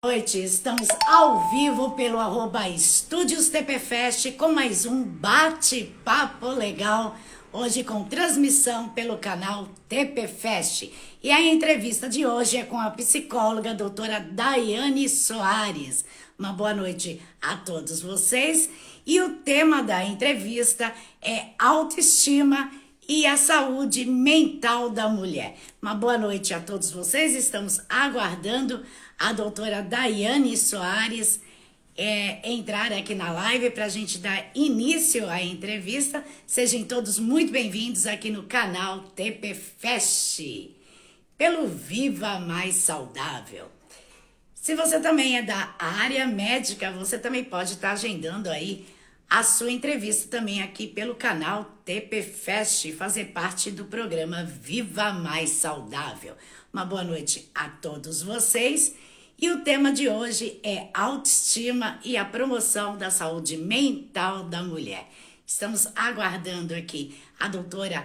Noite, estamos ao vivo pelo Estúdios TPFest com mais um bate-papo legal, hoje com transmissão pelo canal TPFest. E a entrevista de hoje é com a psicóloga doutora Daiane Soares. Uma boa noite a todos vocês. E o tema da entrevista é autoestima e a saúde mental da mulher. Uma boa noite a todos vocês. Estamos aguardando a doutora Daiane Soares entrar aqui na live para a gente dar início à entrevista. Sejam todos muito bem-vindos aqui no canal TPFest, pelo Viva Mais Saudável. Se você também é da área médica, você também pode estar agendando aí a sua entrevista também aqui pelo canal TPFest, fazer parte do programa Viva Mais Saudável. Uma boa noite a todos vocês. E o tema de hoje é autoestima e a promoção da saúde mental da mulher. Estamos aguardando aqui a doutora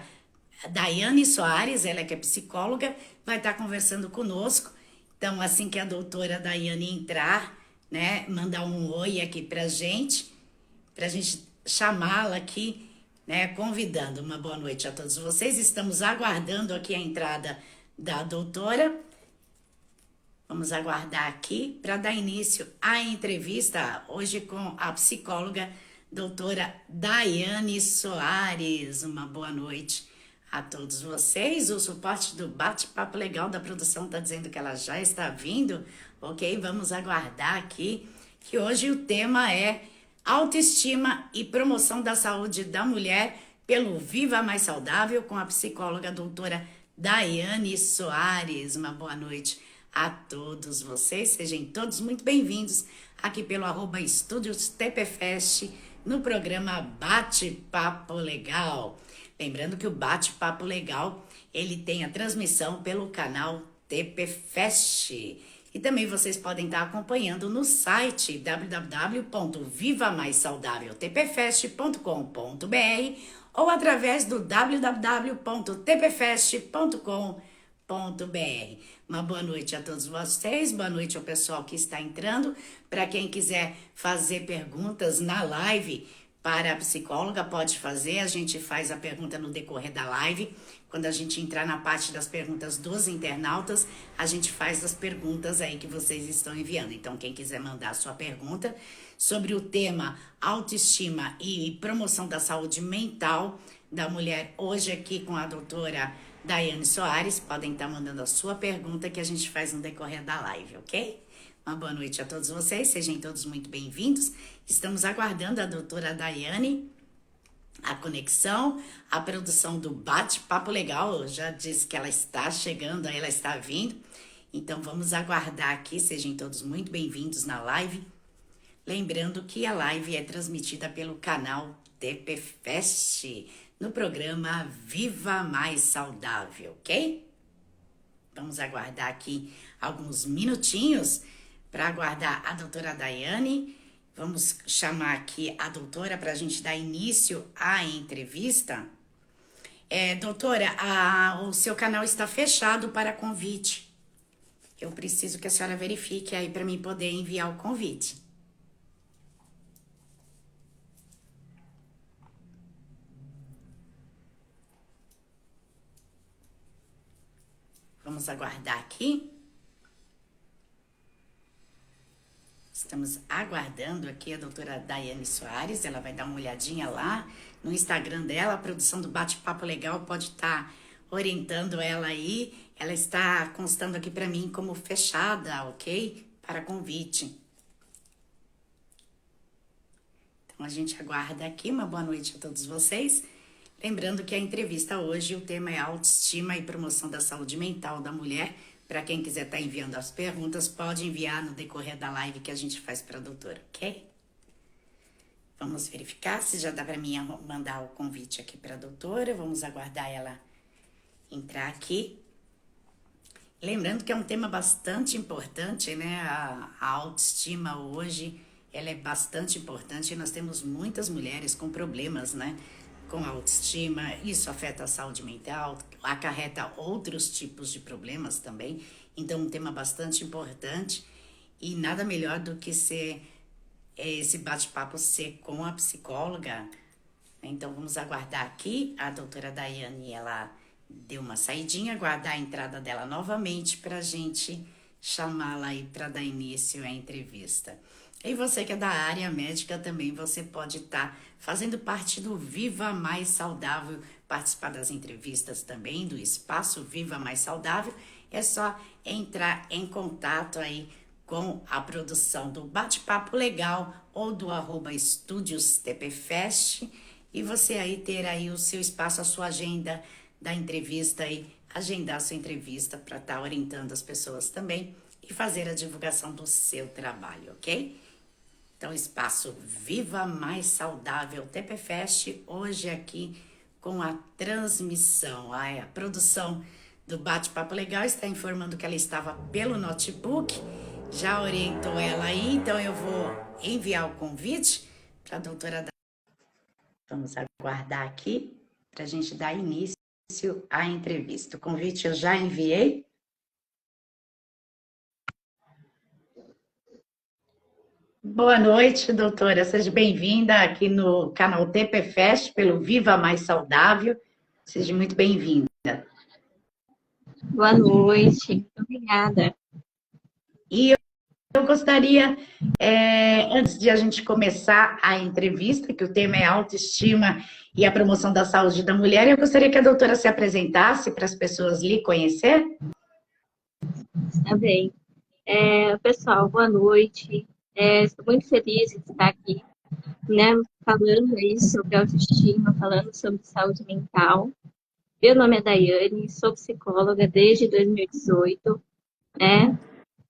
Daiane Soares, ela que é psicóloga, vai estar conversando conosco. Então, assim que a doutora Daiane entrar, né, mandar um oi aqui pra gente chamá-la aqui, né, convidando. Uma boa noite a todos vocês. Estamos aguardando aqui a entrada da doutora. Vamos aguardar aqui para dar início à entrevista hoje com a psicóloga doutora Daiane Soares. Uma boa noite a todos vocês. O suporte do bate-papo legal da produção está dizendo que ela já está vindo. Ok, vamos aguardar aqui, que hoje o tema é autoestima e promoção da saúde da mulher pelo Viva Mais Saudável com a psicóloga doutora Daiane Soares. Uma boa noite a todos vocês, sejam todos muito bem-vindos aqui pelo Estúdios TPFest no programa Bate-Papo Legal. Lembrando que o Bate-Papo Legal, ele tem a transmissão pelo canal TPFest. E também vocês podem estar acompanhando no site www.vivamaissaudaveltpfest.com.br ou através do www.tpfest.com.br. Uma boa noite a todos vocês, boa noite ao pessoal que está entrando. Para quem quiser fazer perguntas na live para a psicóloga, pode fazer. A gente faz a pergunta no decorrer da live. Quando a gente entrar na parte das perguntas dos internautas, a gente faz as perguntas aí que vocês estão enviando. Então, quem quiser mandar a sua pergunta sobre o tema autoestima e promoção da saúde mental da mulher, hoje aqui com a doutora Daiane Soares, podem estar mandando a sua pergunta que a gente faz no decorrer da live, ok? Uma boa noite a todos vocês, sejam todos muito bem-vindos. Estamos aguardando a doutora Daiane, a conexão, a produção do bate-papo legal. Eu já disse que ela está chegando, ela está vindo. Então vamos aguardar aqui, sejam todos muito bem-vindos na live. Lembrando que a live é transmitida pelo canal TPFest, no programa Viva Mais Saudável, ok? Vamos aguardar aqui alguns minutinhos para aguardar a doutora Daiane. Vamos chamar aqui a doutora para a gente dar início à entrevista. Doutora, o seu canal está fechado para convite. Eu preciso que a senhora verifique aí para mim poder enviar o convite. Vamos aguardar aqui. Estamos aguardando aqui a doutora Daiane Soares. Ela vai dar uma olhadinha lá no Instagram dela. A produção do Bate-Papo Legal pode estar orientando ela aí. Ela está constando aqui para mim como fechada, ok? Para convite. Então a gente aguarda aqui. Uma boa noite a todos vocês. Lembrando que a entrevista hoje, o tema é autoestima e promoção da saúde mental da mulher. Para quem quiser estar enviando as perguntas, pode enviar no decorrer da live que a gente faz para a doutora, ok? Vamos verificar se já dá para mim mandar o convite aqui para a doutora. Vamos aguardar ela entrar aqui. Lembrando que é um tema bastante importante, né? A autoestima hoje, ela é bastante importante e nós temos muitas mulheres com problemas, né? Com autoestima, isso afeta a saúde mental, acarreta outros tipos de problemas também. Então, um tema bastante importante E nada melhor do que ser esse bate-papo ser com a psicóloga. Então vamos aguardar aqui. A doutora Daiane, ela deu uma saidinha, aguardar a entrada dela novamente para a gente chamá-la aí para dar início à entrevista. E você que é da área médica também, você pode estar fazendo parte do Viva Mais Saudável, participar das entrevistas também do Espaço Viva Mais Saudável. É só entrar em contato aí com a produção do Bate-Papo Legal ou do @Estúdios TPFest e você aí ter aí o seu espaço, a sua agenda da entrevista e agendar a sua entrevista para estar orientando as pessoas também e fazer a divulgação do seu trabalho, ok? Então, espaço Viva Mais Saudável TPFest, hoje aqui com a transmissão, a produção do Bate-Papo Legal está informando que ela estava pelo notebook, já orientou ela aí, então eu vou enviar o convite para a doutora. Vamos aguardar aqui para a gente dar início à entrevista. O convite eu já enviei. Boa noite, doutora. Seja bem-vinda aqui no canal TPFest, pelo Viva Mais Saudável. Seja muito bem-vinda. Boa noite, muito obrigada. E eu gostaria, antes de a gente começar a entrevista, que o tema é autoestima e a promoção da saúde da mulher, eu gostaria que a doutora se apresentasse para as pessoas lhe conhecer. Está bem. Pessoal, boa noite. Estou muito feliz de estar aqui, né, falando aí sobre autoestima, falando sobre saúde mental. Meu nome é Daiane, sou psicóloga desde 2018, né?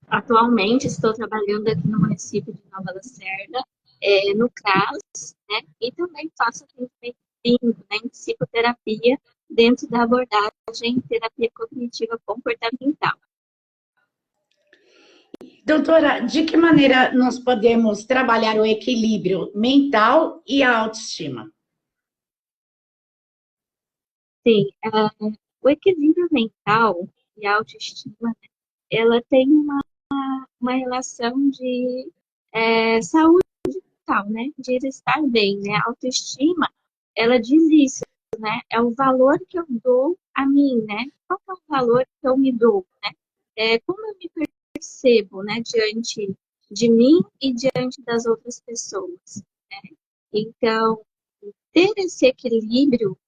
Atualmente estou trabalhando aqui no município de Nova Lacerda, no CRAS, né? E também faço atendimento clínico, né, em psicoterapia, dentro da abordagem terapia cognitiva comportamental. Doutora, de que maneira nós podemos trabalhar o equilíbrio mental e a autoestima? Sim, o equilíbrio mental e a autoestima, né, ela tem uma relação de saúde mental, né? De estar bem, né? A autoestima, ela diz isso, né? É o valor que eu dou a mim, né? Qual é o valor que eu me dou, né? Como eu me percebo, né? Diante de mim e diante das outras pessoas, né? Então, ter esse equilíbrio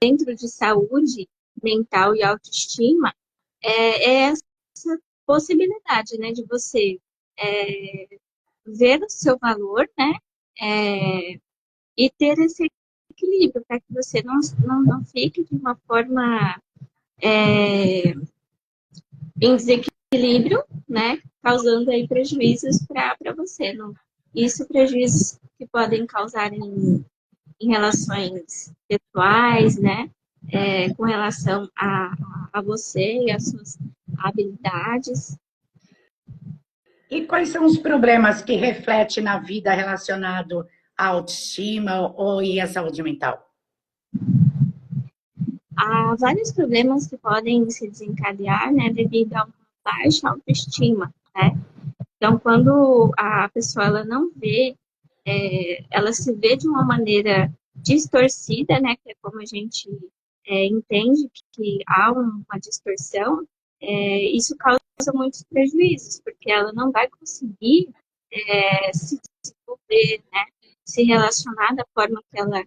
dentro de saúde mental e autoestima é essa possibilidade, né, de você ver o seu valor, né, e ter esse equilíbrio para que você não fique de uma forma em desequilíbrio, né, causando aí prejuízos para você. Não? Isso prejuízos que podem causar em relações pessoais, né, com relação a você e as suas habilidades. E quais são os problemas que refletem na vida relacionado à autoestima ou e à saúde mental? Há vários problemas que podem se desencadear, né, devido a uma baixa autoestima, né? Então, quando a pessoa ela não vê, ela se vê de uma maneira distorcida, né, que é como a gente entende que há uma distorção, isso causa muitos prejuízos, porque ela não vai conseguir se desenvolver, né, se relacionar da forma que ela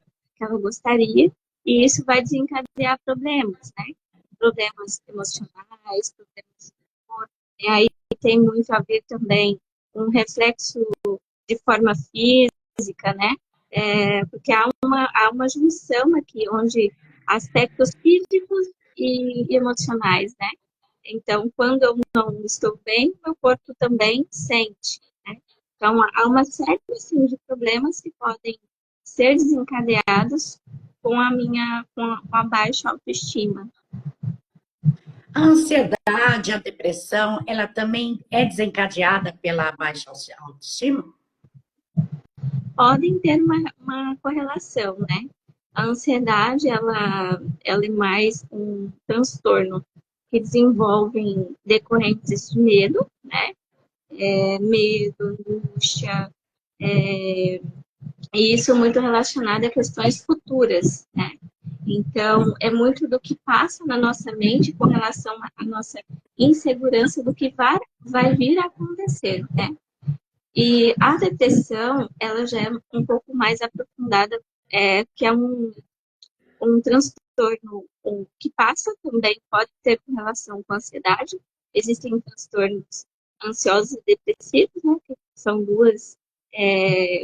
gostaria, e isso vai desencadear problemas, né? Problemas emocionais, problemas de humor, e aí tem muito a ver também um reflexo de forma física, né? Porque há uma junção aqui, onde aspectos físicos e emocionais, né? Então, quando eu não estou bem, meu corpo também sente, né? Então, há uma série assim, de problemas que podem ser desencadeados com a baixa autoestima. A ansiedade, a depressão, ela também é desencadeada pela baixa autoestima? Podem ter uma correlação, né? A ansiedade, ela é mais um transtorno que desenvolve decorrentes de medo, né? medo, angústia, e isso muito relacionado a questões futuras, né? Então, é muito do que passa na nossa mente com relação à nossa insegurança do que vai vir a acontecer, né? E a depressão, ela já é um pouco mais aprofundada, que é um transtorno que passa também, pode ter com relação com a ansiedade. Existem transtornos ansiosos e depressivos, né, que são duas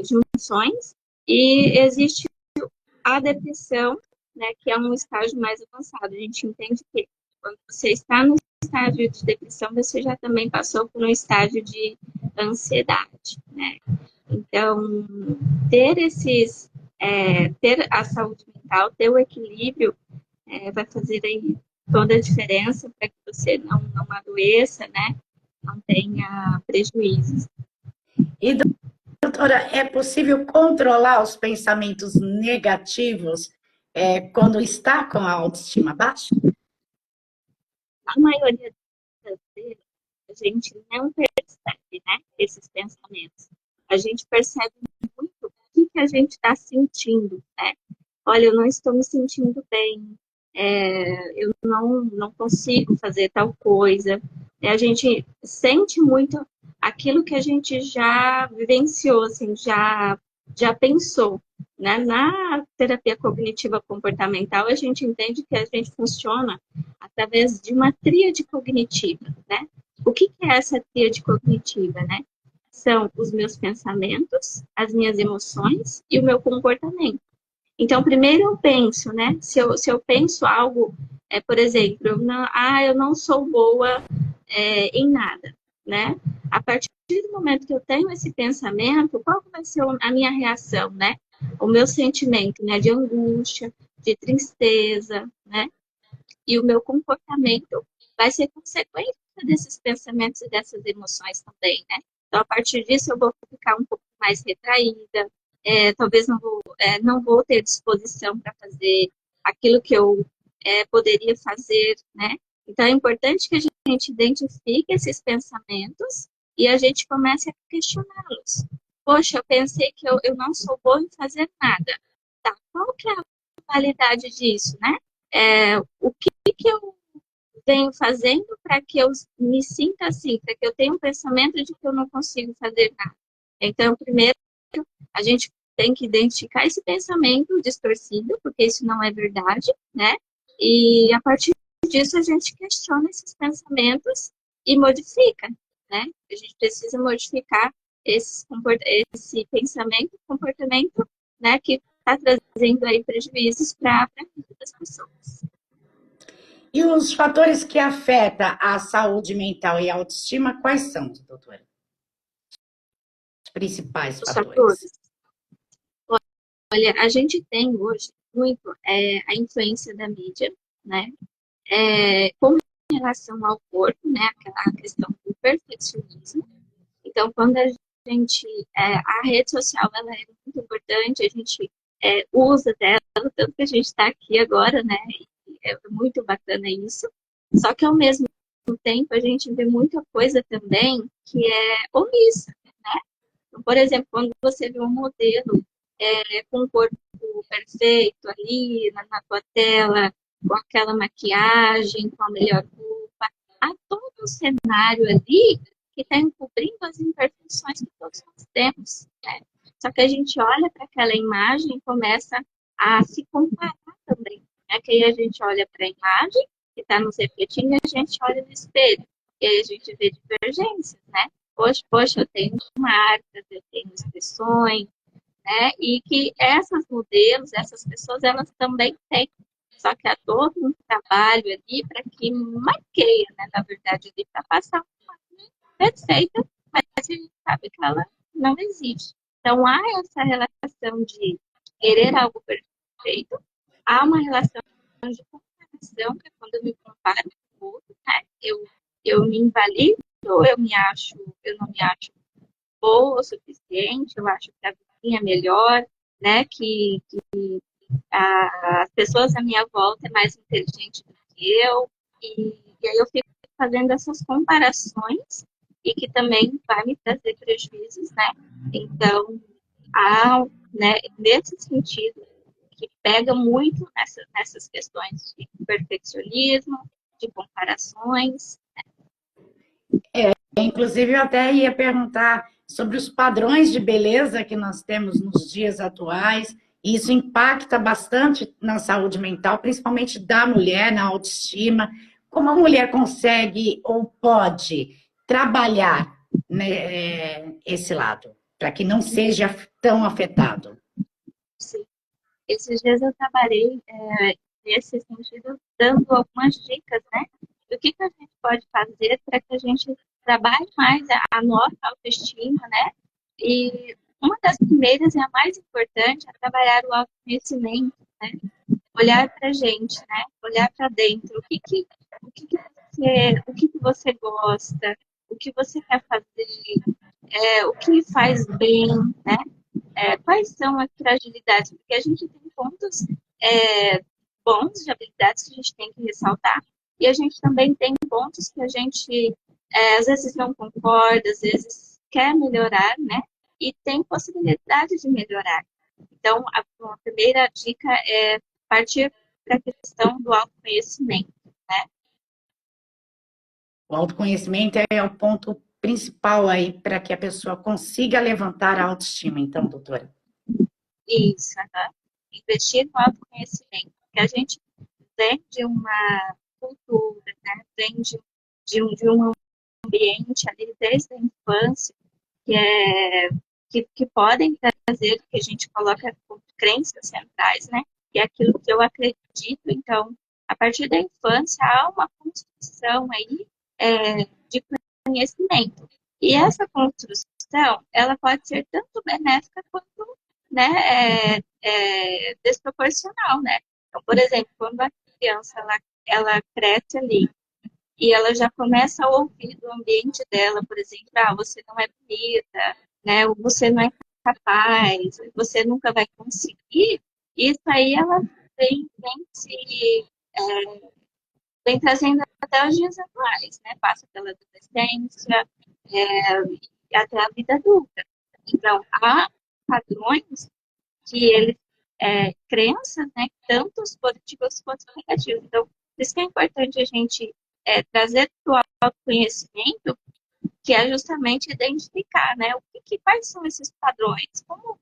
junções, e existe a depressão, né, que é um estágio mais avançado. A gente entende que quando você está no estágio de depressão, você já também passou por um estágio de ansiedade, né? Então, ter a saúde mental, ter o equilíbrio, vai fazer aí toda a diferença para que você não adoeça, né? Não tenha prejuízos. E, doutora, é possível controlar os pensamentos negativos quando está com a autoestima baixa? A maioria das vezes, a gente não percebe, né, esses pensamentos. A gente percebe muito o que a gente está sentindo, né? Olha, eu não estou me sentindo bem, eu não consigo fazer tal coisa. A gente sente muito aquilo que a gente já vivenciou, assim, já pensou. Né? Na terapia cognitiva comportamental, a gente entende que a gente funciona através de uma tríade cognitiva, né? O que é essa tríade cognitiva, né? São os meus pensamentos, as minhas emoções e o meu comportamento. Então, primeiro eu penso, né? Se eu penso algo, por exemplo, eu não sou boa em nada, né? A partir do momento que eu tenho esse pensamento, qual vai ser a minha reação, né? O meu sentimento, né? De angústia, de tristeza, né? E o meu comportamento vai ser consequência desses pensamentos e dessas emoções também, né? Então, a partir disso, eu vou ficar um pouco mais retraída, talvez não vou ter disposição para fazer aquilo que eu poderia fazer, né? Então, é importante que a gente identifique esses pensamentos e a gente comece a questioná-los. Poxa, eu pensei que eu não sou boa em fazer nada. Tá, qual que é a validade disso, né? O que eu venho fazendo para que eu me sinta assim, para que eu tenha um pensamento de que eu não consigo fazer nada. Então, primeiro, a gente tem que identificar esse pensamento distorcido, porque isso não é verdade, né? E a partir disso a gente questiona esses pensamentos e modifica, né? A gente precisa modificar esse pensamento, comportamento, né, que está trazendo aí prejuízos para a vida das pessoas. E os fatores que afetam a saúde mental e a autoestima, quais são, doutora? Os principais Os fatores. fatores. Olha, a gente tem hoje muito a influência da mídia, né? Com relação ao corpo, né? A questão do perfeccionismo. Então, quando a gente, a rede social, ela é muito importante, a gente usa dela, tanto que a gente está aqui agora, né? E é muito bacana isso. Só que, ao mesmo tempo, a gente vê muita coisa também que é omissa, né? Então, por exemplo, quando você vê um modelo com o corpo perfeito ali na tua tela, com aquela maquiagem, com a melhor roupa, há todo um cenário ali que está encobrindo as imperfeições que todos nós temos. Né? Só que a gente olha para aquela imagem e começa a se comparar também. Né? Que aí a gente olha para a imagem que está nos refletindo e a gente olha no espelho. E aí a gente vê divergências, né? Poxa, eu tenho marcas, eu tenho expressões, né? E que essas modelos, essas pessoas, elas também têm. Só que há todo um trabalho ali para que maqueia, né? Na verdade, ali para passar uma imagem perfeita, mas a gente sabe que ela não existe. Então, há essa relação de querer algo perfeito, há uma relação de comparação, que é quando eu me comparo com o outro, né? Eu me invalido, eu não me acho boa o suficiente, eu acho que a vizinha é melhor, né? As pessoas à minha volta é mais inteligente do que eu, e aí eu fico fazendo essas comparações e que também vai me trazer prejuízos, né? Então, né, nesse sentido, que pega muito nessas questões de perfeccionismo, de comparações. Inclusive, eu até ia perguntar sobre os padrões de beleza que nós temos nos dias atuais. E isso impacta bastante na saúde mental, principalmente da mulher, na autoestima. Como a mulher consegue ou pode trabalhar, né, esse lado, para que não seja tão afetado? Sim. Esses dias eu trabalhei nesse sentido, dando algumas dicas, né? Do que a gente pode fazer para que a gente trabalhe mais a nossa autoestima, né? E uma das primeiras e a mais importante é trabalhar o autoconhecimento, né? Olhar para a gente, né? Olhar para dentro. O que você gosta, o que você quer fazer, o que faz bem, né? Quais são as fragilidades? Porque a gente tem pontos bons de habilidades que a gente tem que ressaltar, e a gente também tem pontos que a gente às vezes não concorda, às vezes quer melhorar, né? E tem possibilidade de melhorar. Então, a primeira dica é partir para a questão do autoconhecimento, né? O autoconhecimento é o ponto principal aí para que a pessoa consiga levantar a autoestima, então, doutora. Isso, uhum. Investir no autoconhecimento. Porque a gente vem de uma cultura, né? Vem de um ambiente ali desde a infância que podem trazer, que a gente coloca como crenças centrais, né? E é aquilo que eu acredito. Então, a partir da infância, há uma construção aí de conhecimento. E essa construção, ela pode ser tanto benéfica quanto, né, desproporcional, né? Então, por exemplo, quando a criança ela cresce ali e ela já começa a ouvir do ambiente dela, por exemplo, você não é bonita, né? Ou você não é capaz, você nunca vai conseguir. Isso aí ela é, vem trazendo até os dias atuais, né? Passa pela adolescência, até a vida adulta. Então, há padrões que eles, crenças, né? Tanto os positivos quanto os negativos. Então, por isso que é importante a gente trazer para o autoconhecimento, que é justamente identificar, né? Quais são esses padrões? Como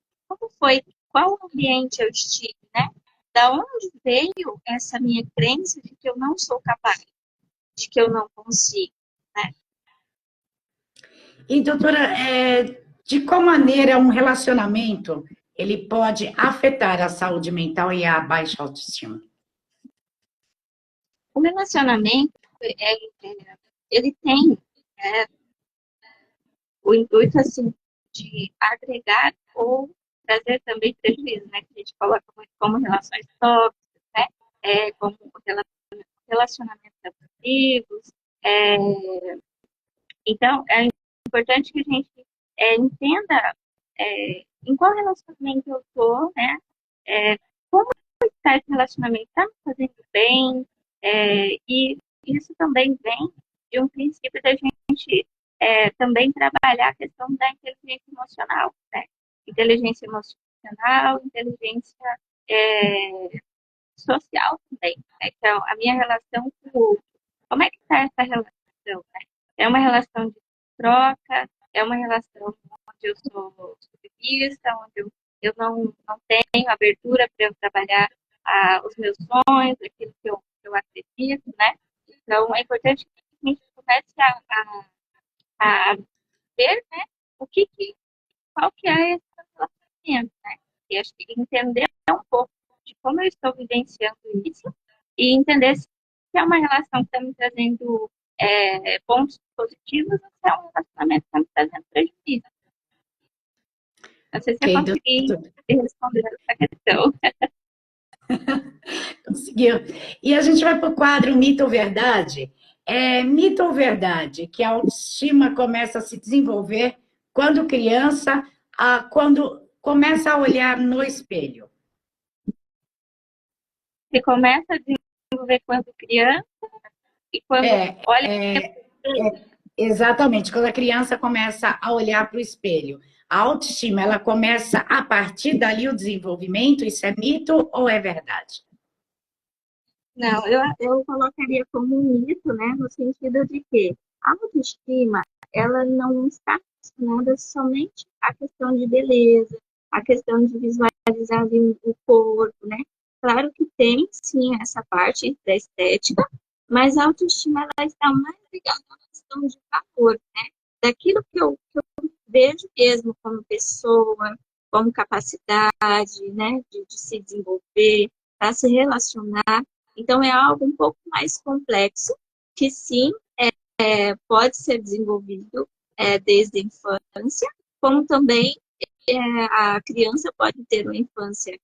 foi? Qual ambiente eu estive, né? Da onde veio essa minha crença de que eu não sou capaz, de que eu não consigo, né? E, doutora, de qual maneira um relacionamento ele pode afetar a saúde mental e a baixa autoestima? O relacionamento, ele tem o intuito, assim, de agregar ou trazer também prejuízo, né? Que a gente coloca muito como relações tóxicas, né? Como relacionamentos abusivos. É, então, é importante que a gente entenda em qual relacionamento eu estou, né? Como está esse relacionamento? Está me fazendo bem? E isso também vem de um princípio da gente também trabalhar a questão da inteligência emocional, né? Inteligência emocional, inteligência é, social também, né? Então, a minha relação com o outro, como é que está essa relação, né? É uma relação de troca, é uma relação onde eu sou submissa, onde eu não tenho abertura para eu trabalhar os meus sonhos, aquilo que eu acredito, né? Então, é importante que a gente comece a ver, né, qual que é esse relacionamento, né? E acho que entender um pouco de como eu estou vivenciando isso e entender se é uma relação que está me trazendo pontos positivos ou se é um relacionamento que está me trazendo prejuízo. Não sei se eu Ok, consegui doutora, responder essa questão. conseguiu. E a gente vai para o quadro Mito ou Verdade. É mito ou verdade que a autoestima começa a se desenvolver quando criança, quando começa a olhar no espelho? Você começa a desenvolver quando criança e quando É, olha é, para ele. Exatamente, quando a criança começa a olhar para o espelho. A autoestima, ela começa a partir dali o desenvolvimento, isso é mito ou é verdade? Não, eu colocaria como um mito, né, no sentido de que a autoestima, ela não está relacionada somente à questão de beleza, à questão de visualizar ali o corpo, né? Claro que tem, sim, essa parte da estética, mas a autoestima, ela está mais ligada à questão de valor, né? Daquilo que eu vejo mesmo como pessoa, como capacidade, né, de se desenvolver, para se relacionar. Então, é algo um pouco mais complexo, que sim, pode ser desenvolvido desde a infância, como também a criança pode ter uma infância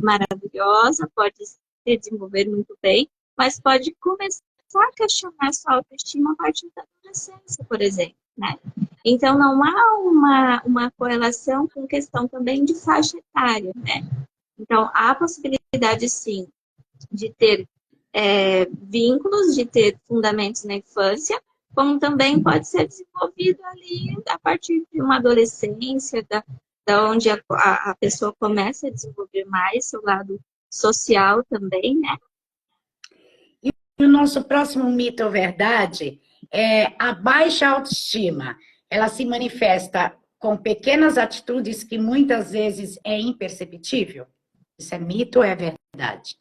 maravilhosa, pode se desenvolver muito bem, mas pode começar a questionar sua autoestima a partir da adolescência, por exemplo, né? Então, não há uma correlação com questão também de faixa etária, né? Então, há possibilidade, sim, de ter vínculos, de ter fundamentos na infância, como também pode ser desenvolvido ali a partir de uma adolescência, da onde a pessoa começa a desenvolver mais seu lado social também, né? E o nosso próximo mito ou verdade é a baixa autoestima. Ela se manifesta com pequenas atitudes que muitas vezes é imperceptível. Isso é mito ou é verdade?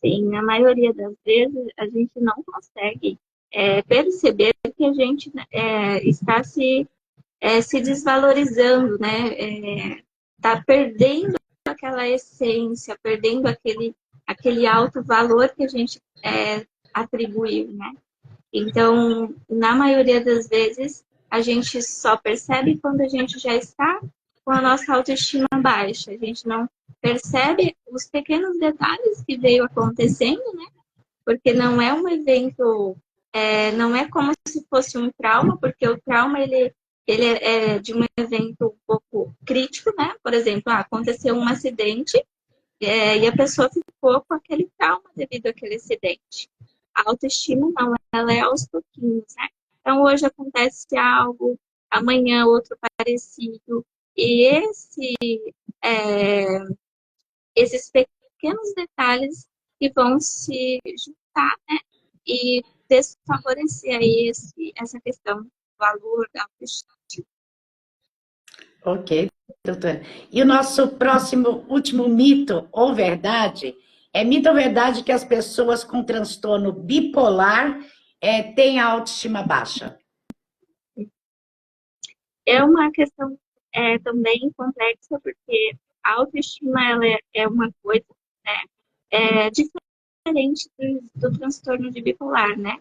Sim, a maioria das vezes a gente não consegue perceber que a gente está se desvalorizando, né? Está perdendo aquela essência, perdendo aquele alto valor que a gente atribuiu, né? Então, na maioria das vezes, a gente só percebe quando a gente já está com a nossa autoestima baixa. A gente não percebe os pequenos detalhes que veio acontecendo, né? Porque não é um evento, não é como se fosse um trauma, porque o trauma ele é de um evento um pouco crítico, né? Por exemplo, aconteceu um acidente e a pessoa ficou com aquele trauma devido àquele acidente. A autoestima não, ela é aos pouquinhos, né? Então hoje acontece algo, amanhã outro parecido, e é, esses pequenos detalhes que vão se juntar, né? E desfavorecer aí essa questão do valor da autoestima. Ok, doutora. E o nosso próximo, último mito ou verdade é mito ou verdade que as pessoas com transtorno bipolar têm a autoestima baixa? É uma questão também complexa, porque a autoestima ela é uma coisa, né? Diferente do transtorno de bipolar, né?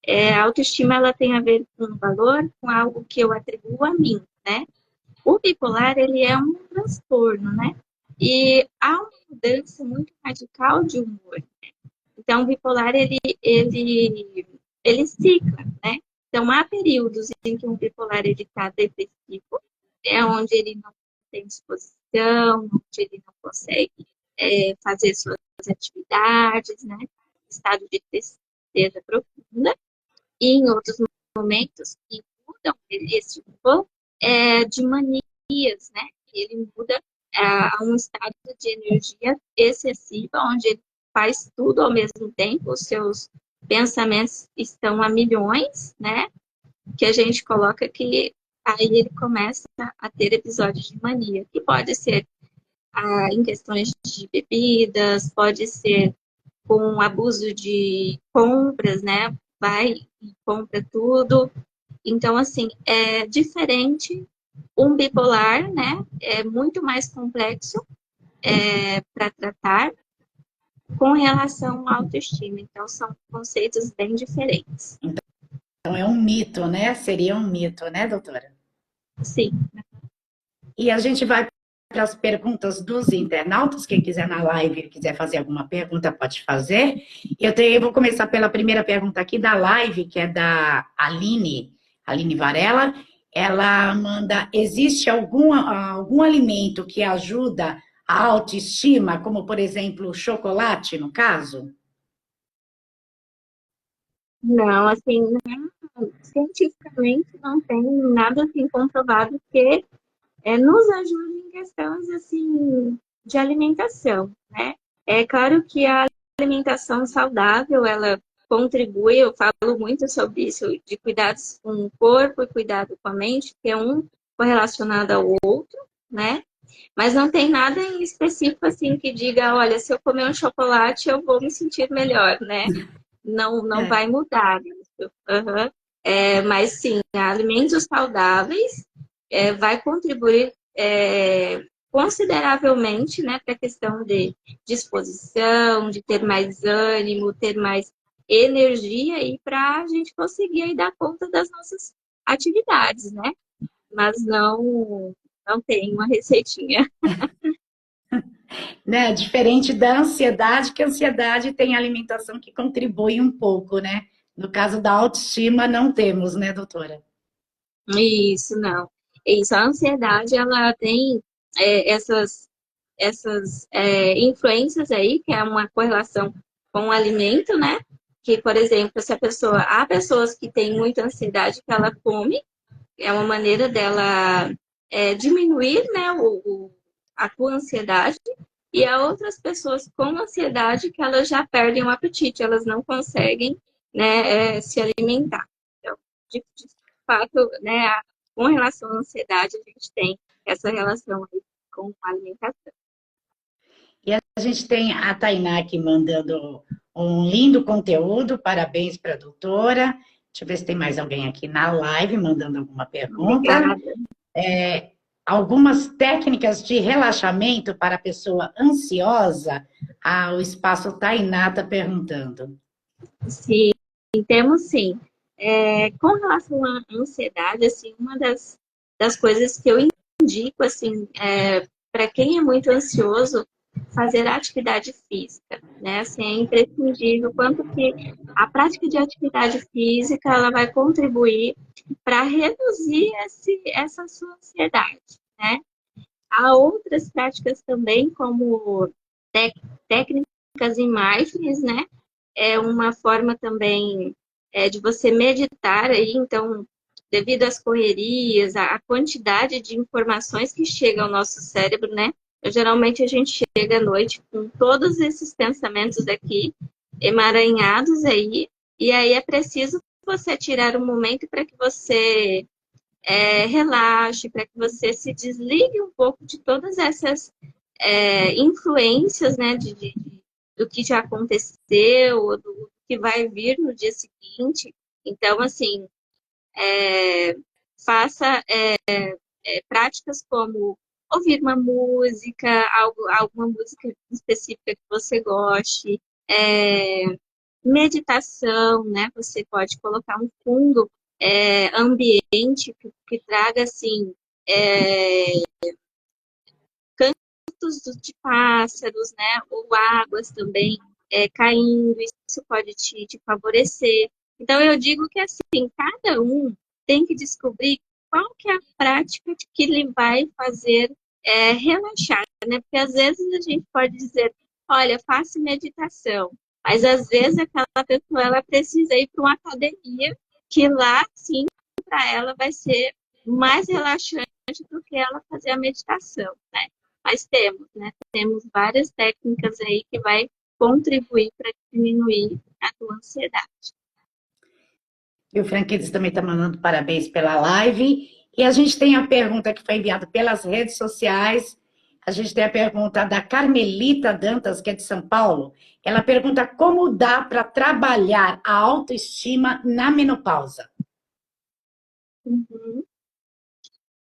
A autoestima ela tem a ver com valor, com algo que eu atribuo a mim, né? O bipolar ele é um transtorno, né? E há uma mudança muito radical de humor. Então, o bipolar ele cicla, né? Então, há períodos em que um bipolar ele está depressivo, onde ele não tem disposição, onde ele não consegue fazer suas atividades, né? Estado de tristeza profunda. E em outros momentos que mudam esse humor de manias, né? Ele muda a um estado de energia excessiva, onde ele faz tudo ao mesmo tempo, os seus pensamentos estão a milhões, né? Que a gente coloca que aí ele começa a ter episódios de mania, que pode ser em questões de bebidas, pode ser com abuso de compras, né? Vai e compra tudo. Então, assim, é diferente um bipolar, né? É muito mais complexo para tratar com relação à autoestima. Então, são conceitos bem diferentes. Então é um mito, né? Seria um mito, né, doutora? Sim. E a gente vai para as perguntas dos internautas. Quem quiser na live, quiser fazer alguma pergunta, pode fazer. Eu vou começar pela primeira pergunta aqui da live, que é da Aline Varela. Ela manda: existe algum alimento que ajuda a autoestima, como por exemplo o chocolate, no caso? Não, assim, não, cientificamente não tem nada assim comprovado que nos ajude em questões assim de alimentação, né? É claro que a alimentação saudável, ela contribui, eu falo muito sobre isso, de cuidados com o corpo e cuidado com a mente, que é um correlacionado ao outro, né? Mas não tem nada em específico assim que diga, olha, se eu comer um chocolate eu vou me sentir melhor, né? Não, não É. vai mudar isso. Uhum. Mas sim, alimentos saudáveis vai contribuir consideravelmente, né, para a questão de disposição, de ter mais ânimo, ter mais energia e para a gente conseguir aí dar conta das nossas atividades, né? Mas não tem uma receitinha. Né? Diferente da ansiedade, que a ansiedade tem alimentação que contribui um pouco, né? No caso da autoestima, não temos, né, doutora? Isso, não. Isso, a ansiedade, ela tem essas influências aí, que é uma correlação com o alimento, né? Que, por exemplo, se a pessoa, há pessoas que têm muita ansiedade que ela come, é uma maneira dela diminuir, né, a tua ansiedade, e há outras pessoas com ansiedade que elas já perdem o apetite, elas não conseguem, né, se alimentar. Então, de fato, né, com relação à ansiedade, a gente tem essa relação aí com a alimentação. E a gente tem a Tainá aqui mandando um lindo conteúdo, parabéns para a doutora. Deixa eu ver se tem mais alguém aqui na live mandando alguma pergunta. Obrigada. Algumas técnicas de relaxamento para a pessoa ansiosa. Ah, o espaço Tainá está perguntando. Sim, temos sim. Com relação à ansiedade, assim, uma das coisas que eu indico, assim, para quem é muito ansioso, fazer atividade física, né? Assim, é imprescindível quanto que a prática de atividade física ela vai contribuir para reduzir essa sua ansiedade, né? Há outras práticas também, como técnicas em mindfulness, né? É uma forma também de você meditar aí, então, devido às correrias, a quantidade de informações que chegam ao nosso cérebro, né? Geralmente a gente chega à noite com todos esses pensamentos aqui emaranhados aí, e aí é preciso você tirar um momento para que você relaxe, para que você se desligue um pouco de todas essas influências, né, do que já aconteceu, do que vai vir no dia seguinte. Então, assim, faça práticas como ouvir uma música, alguma música específica que você goste, meditação, né? Você pode colocar um fundo ambiente que traga, assim, é, cantos de pássaros, né? Ou águas também caindo, isso pode te favorecer. Então, eu digo que, assim, cada um tem que descobrir qual que é a prática que ele vai fazer relaxar, né? Porque, às vezes, a gente pode dizer, olha, faça meditação, mas, às vezes, aquela pessoa, ela precisa ir para uma academia, que lá, sim, para ela vai ser mais relaxante do que ela fazer a meditação, né? Mas temos, né? Temos várias técnicas aí que vai contribuir para diminuir a tua ansiedade. E o Franquides também está mandando parabéns pela live. E a gente tem a pergunta que foi enviada pelas redes sociais. A gente tem a pergunta da Carmelita Dantas, que é de São Paulo. Ela pergunta como dá para trabalhar a autoestima na menopausa. Uhum.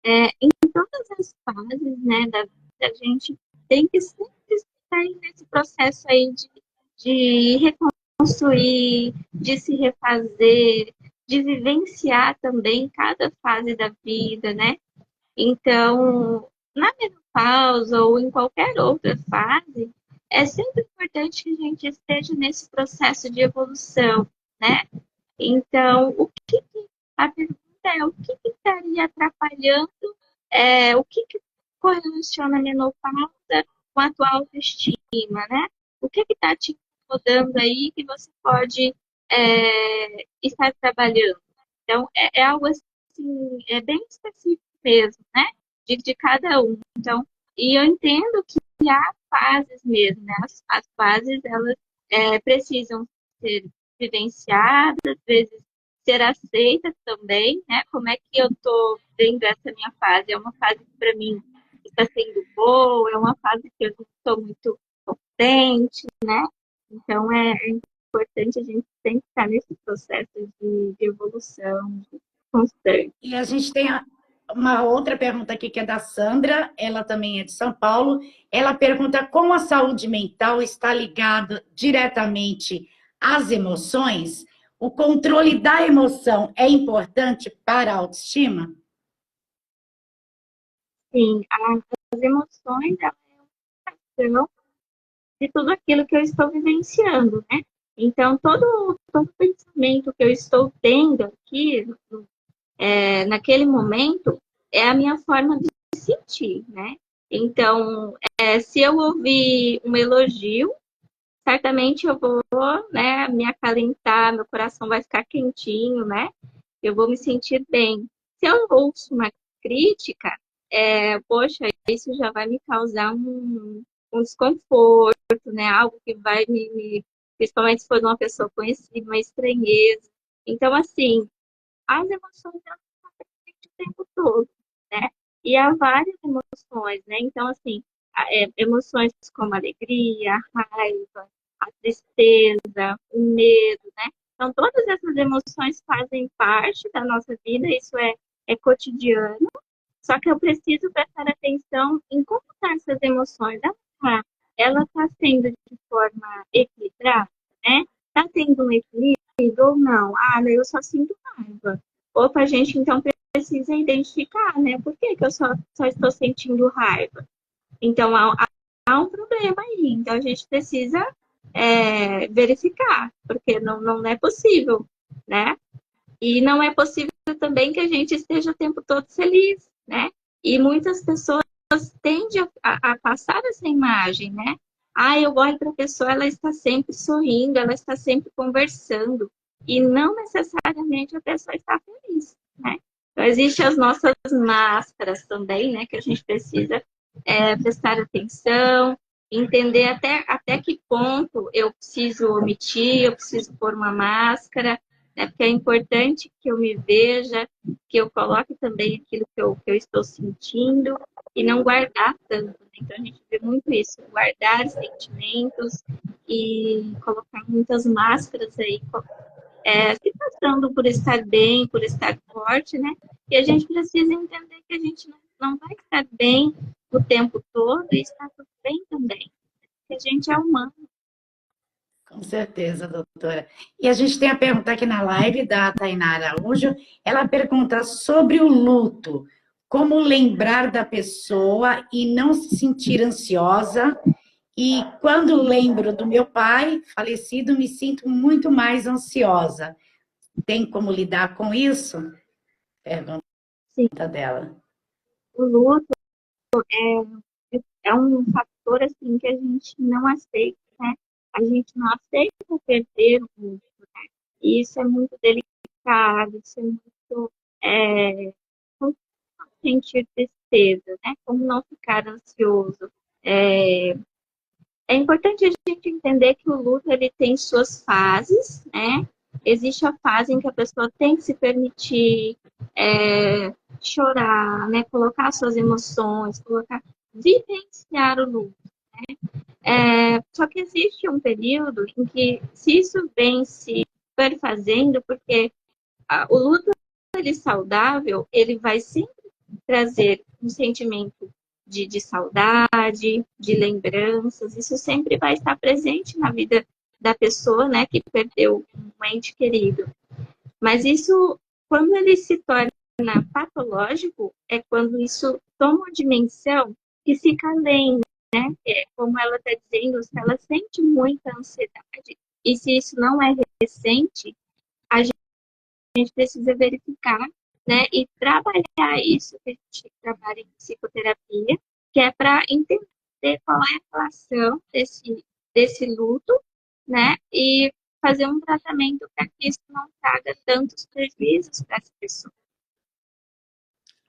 Em todas as fases, né, da vida, a gente tem que sempre estar nesse processo aí de reconstruir, de se refazer, de vivenciar também cada fase da vida, né? Então, na menopausa ou em qualquer outra fase, é sempre importante que a gente esteja nesse processo de evolução, né? Então, a pergunta é o que estaria atrapalhando, o que correlaciona a menopausa com a tua autoestima, né? O que está te incomodando aí que você pode estar trabalhando. Então, é algo assim, é bem específico mesmo, né? De cada um. Então, e eu entendo que há fases mesmo, né? As fases, elas precisam ser vivenciadas, às vezes ser aceitas também, né? Como é que eu estou vendo essa minha fase? É uma fase que para mim está sendo boa, é uma fase que eu não estou muito contente, né? Então é importante a gente sempre estar nesse processo de evolução constante. E a gente tem uma outra pergunta aqui que é da Sandra, ela também é de São Paulo. Ela pergunta como a saúde mental está ligada diretamente às emoções. O controle da emoção é importante para a autoestima? Sim, as emoções, elas são de tudo aquilo que eu estou vivenciando, né? Então, todo pensamento que eu estou tendo aqui, naquele momento, é a minha forma de sentir, né? Então, se eu ouvir um elogio, certamente eu vou, né, me acalentar, meu coração vai ficar quentinho, né? Eu vou me sentir bem. Se eu ouço uma crítica, poxa, isso já vai me causar um desconforto, né? Algo que vai principalmente se for de uma pessoa conhecida, uma estranheza. Então, assim, as emoções elas estão presentes o tempo todo, né? E há várias emoções, né? Então, assim, emoções como a alegria, a raiva, a tristeza, o medo, né? Então, todas essas emoções fazem parte da nossa vida, isso é cotidiano, só que eu preciso prestar atenção em como estão essas emoções. Ela está sendo de forma equilibrada, né? Está tendo um equilíbrio ou não? Ah, eu só sinto raiva. Opa, a gente então precisa identificar, né? Por que eu só estou sentindo raiva? Então, há um problema aí. Então, a gente precisa verificar, porque não é possível, né? E não é possível também que a gente esteja o tempo todo feliz, né? E muitas pessoas tendem a passar essa imagem, né? Ah, eu olho para a pessoa, ela está sempre sorrindo, ela está sempre conversando. E não necessariamente a pessoa está feliz, né? Então, existem as nossas máscaras também, né? Que a gente precisa prestar atenção, entender até que ponto eu preciso omitir, eu preciso pôr uma máscara, né? Porque é importante que eu me veja, que eu coloque também aquilo que eu estou sentindo e não guardar tanto. Né? Então a gente vê muito isso, guardar sentimentos e colocar muitas máscaras aí, se passando por estar bem, por estar forte, né? E a gente precisa entender que a gente não vai estar bem o tempo todo e está tudo bem também. Que a gente é humano. Com certeza, doutora. E a gente tem a pergunta aqui na live da Tainara Araújo. Ela pergunta sobre o luto. Como lembrar da pessoa e não se sentir ansiosa? E quando lembro do meu pai falecido, me sinto muito mais ansiosa. Tem como lidar com isso? Pergunta Sim, dela. o luto é um fator assim que a gente não aceita, né? A gente não aceita perder o luto, né? E isso é muito delicado, isso é muito como não sentir tristeza, né? Como não ficar ansioso. É, é importante a gente entender que o luto ele tem suas fases, né? Existe a fase em que a pessoa tem que se permitir chorar, né? Colocar suas emoções, vivenciar o luto. Só que existe um período em que, se isso vem se perfazendo, porque o luto ele saudável, ele vai sempre trazer um sentimento de saudade, de lembranças, isso sempre vai estar presente na vida da pessoa, né, que perdeu um ente querido. Mas isso, quando ele se torna patológico, é quando isso toma uma dimensão que fica além, né? Como ela está dizendo, se ela sente muita ansiedade, e se isso não é recente, a gente precisa verificar, né, e trabalhar isso que a gente trabalha em psicoterapia, que é para entender qual é a relação desse luto, né, e fazer um tratamento para que isso não traga tantos prejuízos para essa pessoa.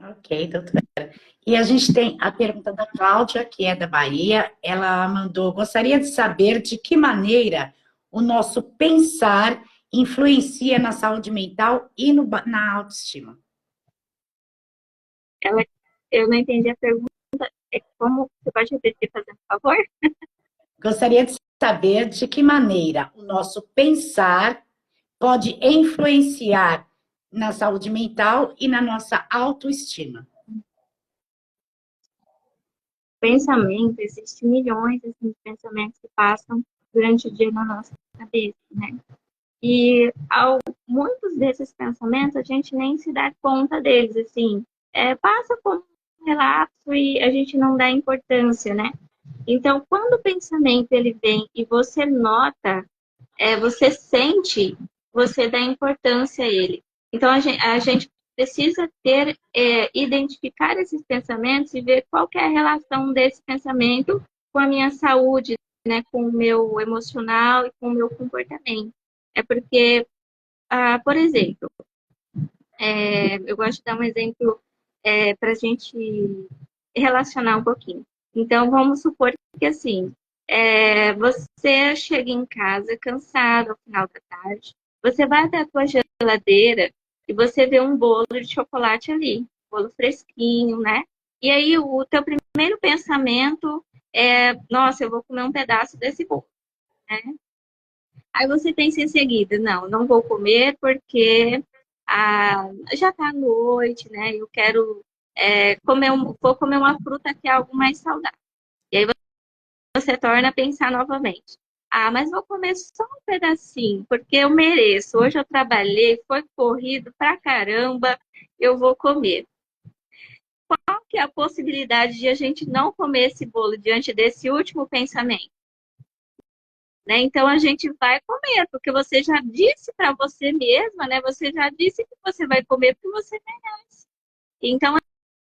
Ok, doutora. E a gente tem a pergunta da Cláudia, que é da Bahia. Ela mandou: gostaria de saber de que maneira o nosso pensar influencia na saúde mental e na autoestima. Eu não entendi a pergunta. Como você pode repetir, fazendo favor? Gostaria de saber de que maneira o nosso pensar pode influenciar na saúde mental e na nossa autoestima. Pensamento, existem milhões assim, de pensamentos que passam durante o dia na nossa cabeça, né? E muitos desses pensamentos a gente nem se dá conta deles, assim, passa como um relapso e a gente não dá importância, né? Então, quando o pensamento ele vem e você nota, você sente, você dá importância a ele. Então, a gente precisa identificar esses pensamentos e ver qual que é a relação desse pensamento com a minha saúde, né, com o meu emocional e com o meu comportamento. É porque, por exemplo, eu gosto de dar um exemplo para a gente relacionar um pouquinho. Então, vamos supor que, assim, você chega em casa cansado ao final da tarde, você vai até a tua geladeira e você vê um bolo de chocolate ali, um bolo fresquinho, né? E aí, o teu primeiro pensamento é, nossa, eu vou comer um pedaço desse bolo, né? Aí você pensa em seguida, não vou comer porque já está à noite, né? Eu quero vou comer uma fruta que é algo mais saudável. E aí você torna a pensar novamente. Mas vou comer só um pedacinho, porque eu mereço. Hoje eu trabalhei, foi corrido pra caramba, eu vou comer. Qual que é a possibilidade de a gente não comer esse bolo diante desse último pensamento? Né? Então a gente vai comer, porque você já disse para você mesma, né? Você já disse que você vai comer porque você merece. Então,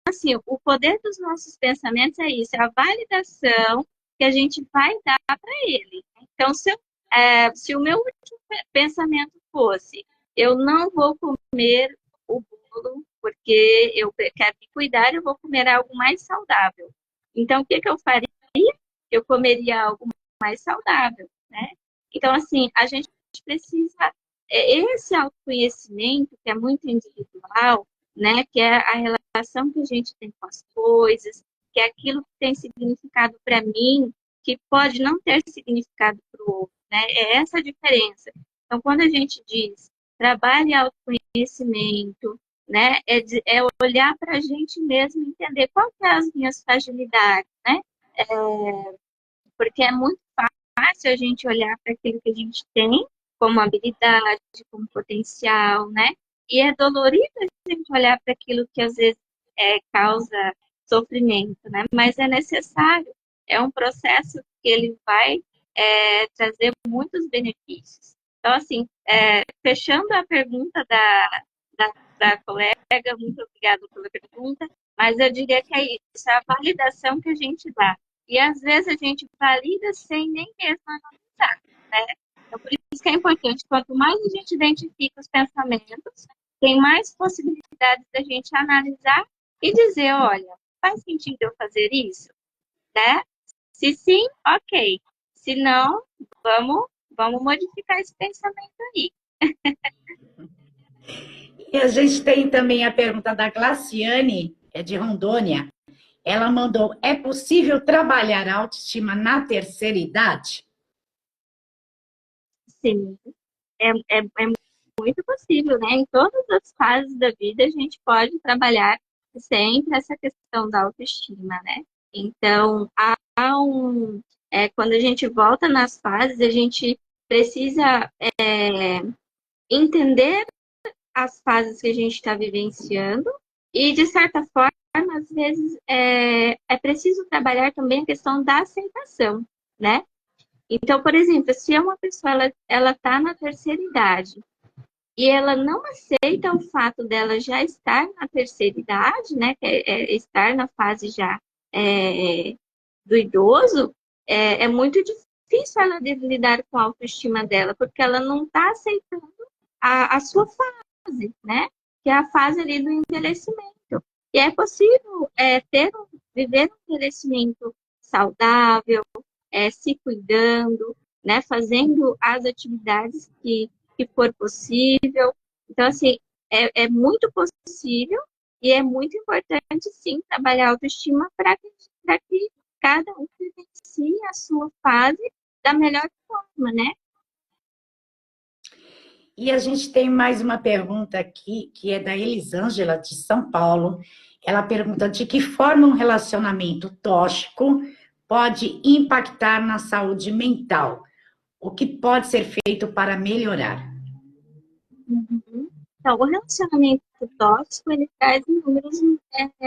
assim, o poder dos nossos pensamentos é isso, é a validação que a gente vai dar para ele. Então, se o meu último pensamento fosse, eu não vou comer o bolo porque eu quero me cuidar, eu vou comer algo mais saudável. Então, o que eu faria? Eu comeria algo mais saudável, né? Então, assim, a gente precisa, esse autoconhecimento, que é muito individual, né? Que é a relação que a gente tem com as coisas, que é aquilo que tem significado para mim, que pode não ter significado para o outro, né? É essa a diferença. Então, quando a gente diz trabalhe autoconhecimento, né? É olhar para a gente mesmo, entender qual que é as minhas fragilidades, né? Porque é muito fácil a gente olhar para aquilo que a gente tem como habilidade, como potencial, né? E é dolorido a gente olhar para aquilo que às vezes causa sofrimento, né? Mas é necessário, é um processo que ele vai trazer muitos benefícios. Então, assim, fechando a pergunta da colega, muito obrigada pela pergunta, mas eu diria que é isso, é a validação que a gente dá. E às vezes a gente valida sem nem mesmo analisar, né? Então, por isso que é importante, quanto mais a gente identifica os pensamentos, tem mais possibilidades da gente analisar e dizer, olha, faz sentido eu fazer isso? Né? Se sim, ok. Se não, vamos modificar esse pensamento aí. E a gente tem também a pergunta da Glaciane, é de Rondônia. Ela mandou: é possível trabalhar a autoestima na terceira idade? Sim, é muito possível, né? Em todas as fases da vida, a gente pode trabalhar sempre essa questão da autoestima, né? Então, quando a gente volta nas fases, a gente precisa entender as fases que a gente está vivenciando e, de certa forma, às vezes é preciso trabalhar também a questão da aceitação, né? Então, por exemplo, se uma pessoa ela está na terceira idade e ela não aceita o fato dela já estar na terceira idade, né, que estar na fase já do idoso, é muito difícil ela de lidar com a autoestima dela, porque ela não está aceitando a sua fase, né? Que é a fase ali do envelhecimento. E é possível viver um envelhecimento saudável, se cuidando, né? Fazendo as atividades que for possível. Então, assim, é muito possível e é muito importante, sim, trabalhar a autoestima para que cada um vivencie a sua fase da melhor forma, né? E a gente tem mais uma pergunta aqui, que é da Elisângela, de São Paulo. Ela pergunta de que forma um relacionamento tóxico pode impactar na saúde mental? O que pode ser feito para melhorar? Uhum. Então, o relacionamento tóxico, ele traz inúmeros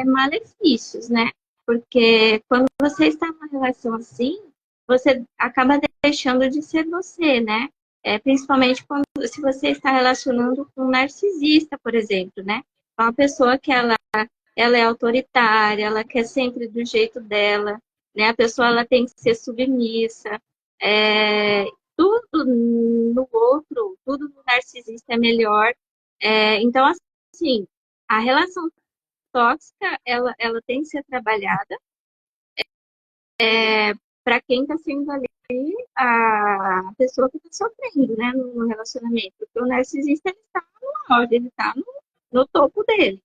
malefícios, né? Porque quando você está numa relação assim, você acaba deixando de ser você, né? Principalmente se você está relacionando com um narcisista, por exemplo, né? Uma pessoa que ela é autoritária, ela quer sempre do jeito dela, né? A pessoa ela tem que ser submissa, é, tudo no outro, tudo no narcisista é melhor. Então, assim, a relação tóxica, ela tem que ser trabalhada para quem está sendo ali a pessoa que está sofrendo, né, no relacionamento. Porque o narcisista, ele está no auge, ele está no topo dele,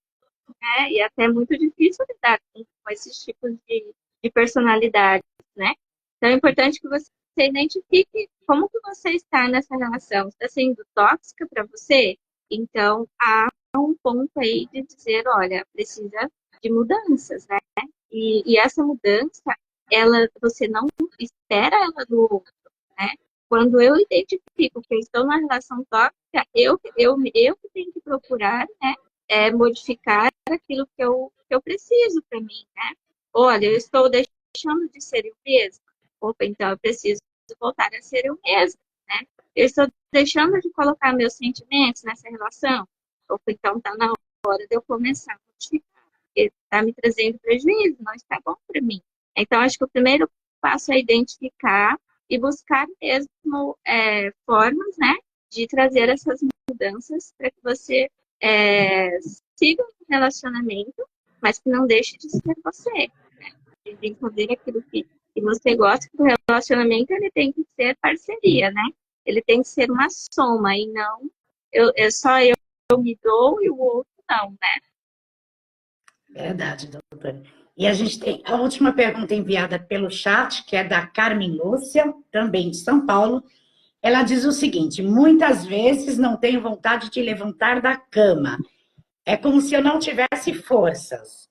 né? E até é muito difícil lidar com esses tipos de personalidades, né? Então é importante que você identifique como que você está nessa relação. Está sendo tóxica para você? Então há um ponto aí de dizer, olha, precisa de mudanças, né? E essa mudança, você não espera ela do outro, né? Quando eu identifico que eu estou numa relação tóxica, eu que tenho que procurar, né? Modificar aquilo que eu preciso para mim, né? Olha, eu estou deixando de ser eu mesma. Opa, então eu preciso voltar a ser eu mesma, né? Eu estou deixando de colocar meus sentimentos nessa relação. Opa, então está na hora de eu começar a modificar, porque está me trazendo prejuízo, não está bom para mim. Então, acho que o primeiro passo é identificar e buscar mesmo formas, né, de trazer essas mudanças para que você é, siga um relacionamento, mas que não deixe de ser você. Né? De fazer aquilo que você gosta, que o relacionamento ele tem que ser parceria, né? Ele tem que ser uma soma e não só eu me dou e o outro não, né? Verdade, doutora. E a gente tem a última pergunta enviada pelo chat, que é da Carmen Lúcia, também de São Paulo. Ela diz o seguinte: muitas vezes não tenho vontade de levantar da cama. É como se eu não tivesse forças.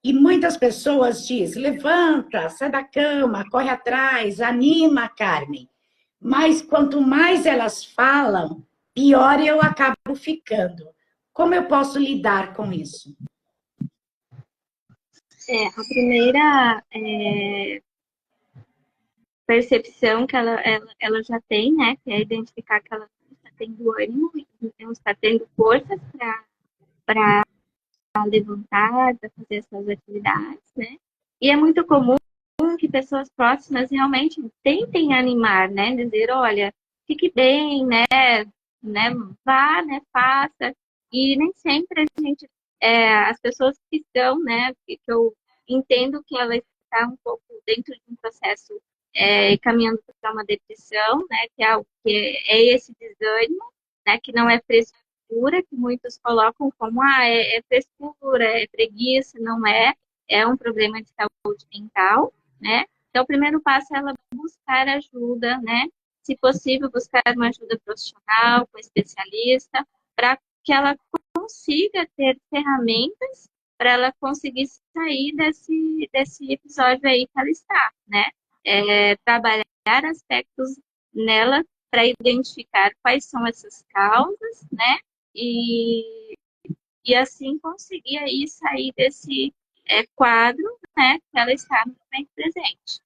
E muitas pessoas dizem: levanta, sai da cama, corre atrás, anima, Carmen. Mas quanto mais elas falam, pior eu acabo ficando. Como eu posso lidar com isso? A primeira percepção que ela já tem, né, que é identificar que ela está tendo ânimo, não está tendo forças para levantar, para fazer essas atividades, né? E é muito comum que pessoas próximas realmente tentem animar, né? Dizer, olha, fique bem, né? Vá, né? Faça. E nem sempre a gente, as pessoas que estão, né? Que eu entendo que ela está um pouco dentro de um processo caminhando para uma depressão, né? Que é algo que é esse desânimo, né? Que não é frescura, que muitos colocam como frescura, é preguiça, não é. É um problema de saúde mental, né? Então, o primeiro passo é ela buscar ajuda, né? Se possível, buscar uma ajuda profissional, com especialista, para que ela consiga ter ferramentas para ela conseguir sair desse episódio aí que ela está, né? Trabalhar aspectos nela para identificar quais são essas causas, né? E assim conseguir aí sair desse quadro, né? Que ela está no momento presente.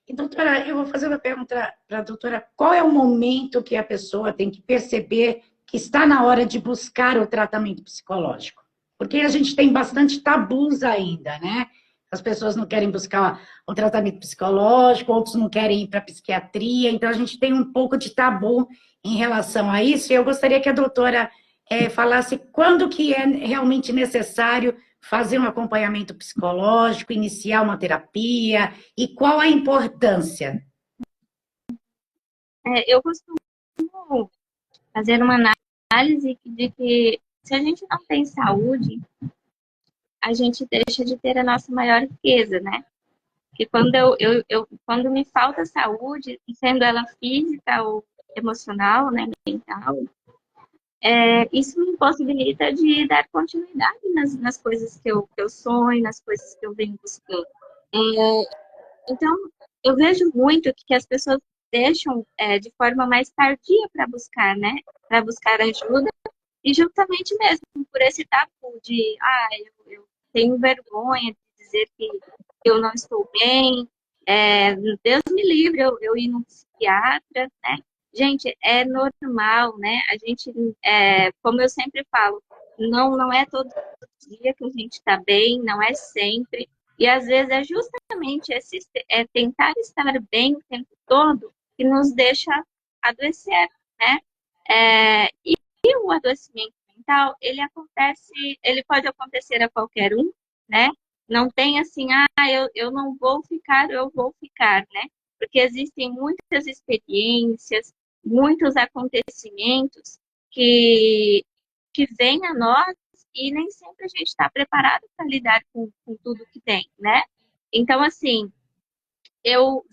E, doutora, eu vou fazer uma pergunta para a doutora: qual é o momento que a pessoa tem que perceber que está na hora de buscar o tratamento psicológico? Porque a gente tem bastante tabus ainda, né? as pessoas não querem buscar o tratamento psicológico, outros não querem ir para a psiquiatria, então a gente tem um pouco de tabu em relação a isso, e eu gostaria que a doutora falasse quando que é realmente necessário fazer um acompanhamento psicológico, iniciar uma terapia, e qual a importância. Eu costumo fazer uma análise de que se a gente não tem saúde, a gente deixa de ter a nossa maior riqueza, né? Que quando quando me falta saúde, sendo ela física ou emocional, né, mental, isso me impossibilita de dar continuidade nas coisas que eu sonho, nas coisas que eu venho buscando. Então, eu vejo muito que as pessoas deixam de forma mais tardia para buscar, né? Para buscar ajuda, e justamente mesmo por esse tabu de, eu tenho vergonha de dizer que eu não estou bem, Deus me livre eu ir num psiquiatra, né? Gente, é normal, né? A gente, como eu sempre falo, não é todo dia que a gente está bem, não é sempre. E às vezes é justamente tentar estar bem o tempo todo que nos deixa adoecer, né? E o adoecimento mental, ele pode acontecer a qualquer um, né? Não tem assim, eu não vou ficar, eu vou ficar, né? Porque existem muitas experiências, muitos acontecimentos que, que vêm a nós e nem sempre a gente está preparado para lidar com tudo que tem, né? Então, assim, eu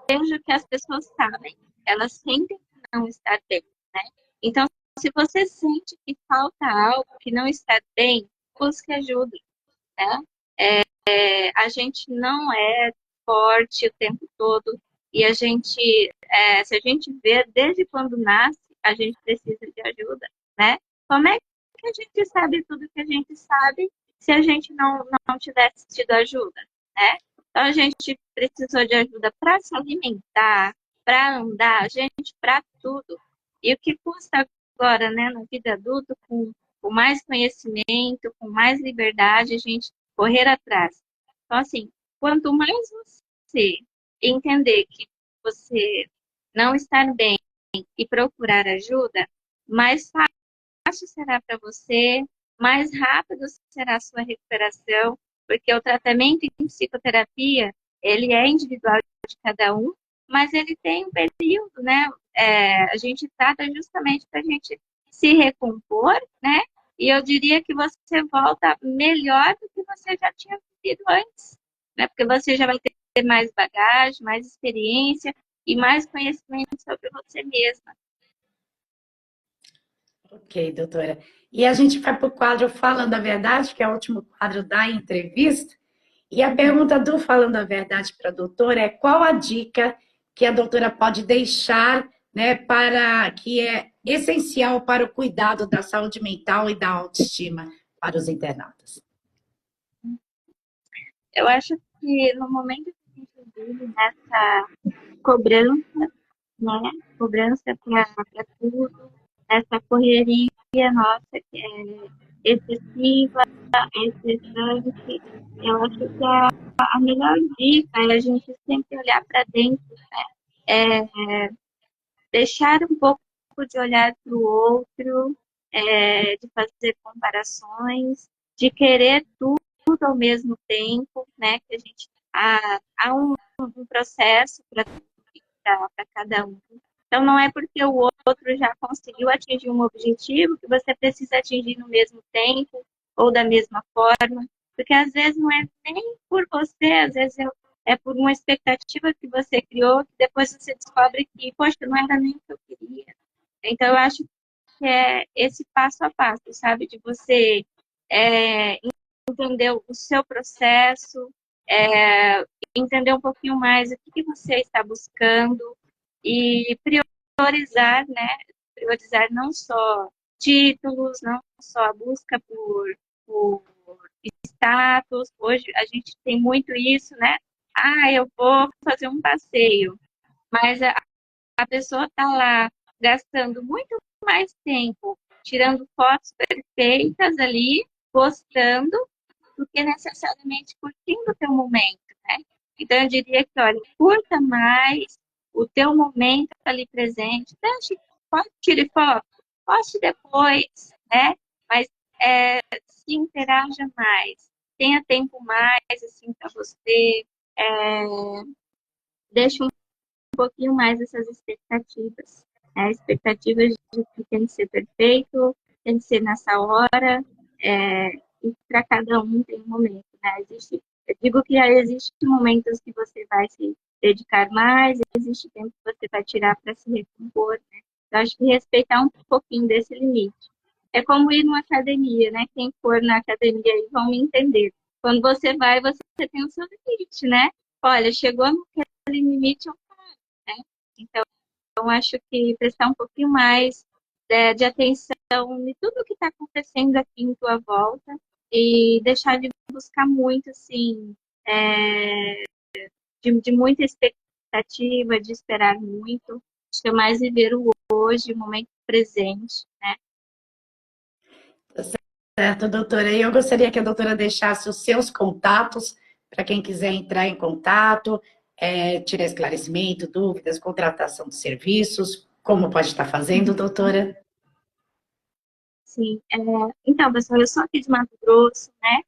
vejo que as pessoas sabem, elas sentem que não está bem, né? Então, se você sente que falta algo, que não está bem, busque ajuda, né? A gente não é forte o tempo todo e se a gente vê desde quando nasce, a gente precisa de ajuda, né? Como é que a gente sabe tudo que a gente sabe se a gente não tivesse tido ajuda, né? Então a gente precisou de ajuda para se alimentar, para andar, gente, para tudo. E o que custa agora, né, na vida adulta, com mais conhecimento, com mais liberdade, a gente correr atrás. Então, assim, quanto mais você entender que você não está bem e procurar ajuda, mais fácil será para você, mais rápido será a sua recuperação, porque o tratamento em psicoterapia, ele é individual de cada um, mas ele tem um período, né? A gente trata justamente para a gente se recompor, né? E eu diria que você volta melhor do que você já tinha vivido antes, né? Porque você já vai ter mais bagagem, mais experiência e mais conhecimento sobre você mesma. Ok, doutora. E a gente vai para o quadro Falando a Verdade, que é o último quadro da entrevista. E a pergunta do Falando a Verdade para a doutora é qual a dica que a doutora pode deixar, né, para que é essencial para o cuidado da saúde mental e da autoestima para os internautas? Eu acho que no momento que a gente vive nessa cobrança, né? Cobrança para tudo, essa correria nossa que é excessiva, estressante. Eu acho que a melhor dica é a gente sempre olhar para dentro, é, deixar um pouco de olhar para o outro, de fazer comparações, de querer tudo ao mesmo tempo, né? Que a gente há um processo para cada um. Então, não é porque o outro já conseguiu atingir um objetivo que você precisa atingir no mesmo tempo ou da mesma forma, porque às vezes não é nem por você, às vezes é por uma expectativa que você criou, que depois você descobre que, poxa, não era nem o que eu queria. Então, eu acho que é esse passo a passo, sabe? De você é, entender o seu processo, é, entender um pouquinho mais o que você está buscando e priorizar, né? Priorizar não só títulos, não só a busca por status. Hoje a gente tem muito isso, né? Eu vou fazer um passeio, mas a pessoa está lá gastando muito mais tempo tirando fotos perfeitas ali, postando, do que necessariamente curtindo o teu momento, né? Então, eu diria que, olha, curta mais o teu momento ali presente. Deixe, pode tirar foto, poste depois, né? Mas se interaja mais, tenha tempo mais, assim, para você, é, deixe um pouquinho mais essas expectativas. Né? Expectativas de que tem que ser perfeito, tem que ser nessa hora, e para cada um tem um momento. Né? Eu digo que existem momentos que você vai se dedicar mais, existe tempo que você vai tirar para se recompor. Né? Eu acho que respeitar um pouquinho desse limite. É como ir numa academia, né? Quem for na academia aí vão me entender. Quando você vai, você tem o seu limite, né? Olha, chegou naquele limite, né? Então, eu acho que prestar um pouquinho mais de atenção em tudo que está acontecendo aqui em tua volta e deixar de buscar muito, assim, de muita expectativa, de esperar muito. Acho que é mais viver o hoje, o momento presente, né? Certo, doutora. E eu gostaria que a doutora deixasse os seus contatos para quem quiser entrar em contato, tirar esclarecimento, dúvidas, contratação de serviços. Como pode estar fazendo, doutora? Sim. Então, pessoal, eu sou aqui de Mato Grosso, né?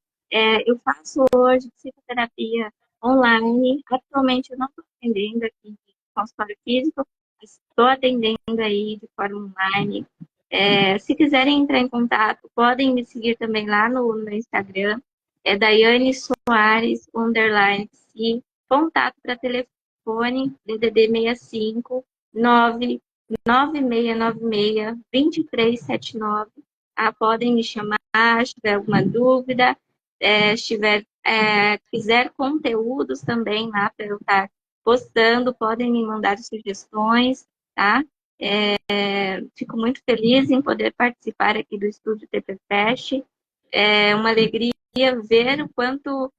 Eu faço hoje psicoterapia online. Atualmente eu não estou atendendo aqui em consultório físico, mas estou atendendo aí de forma online. Se quiserem entrar em contato, podem me seguir também lá no Instagram. É Daiane Soares, _ se contato para telefone, DDD 65 99696 2379. Podem me chamar se tiver alguma dúvida, quiser conteúdos também lá para eu estar postando, podem me mandar sugestões, tá? Fico muito feliz em poder participar aqui do Estúdio TP Fest. É uma alegria ver o quanto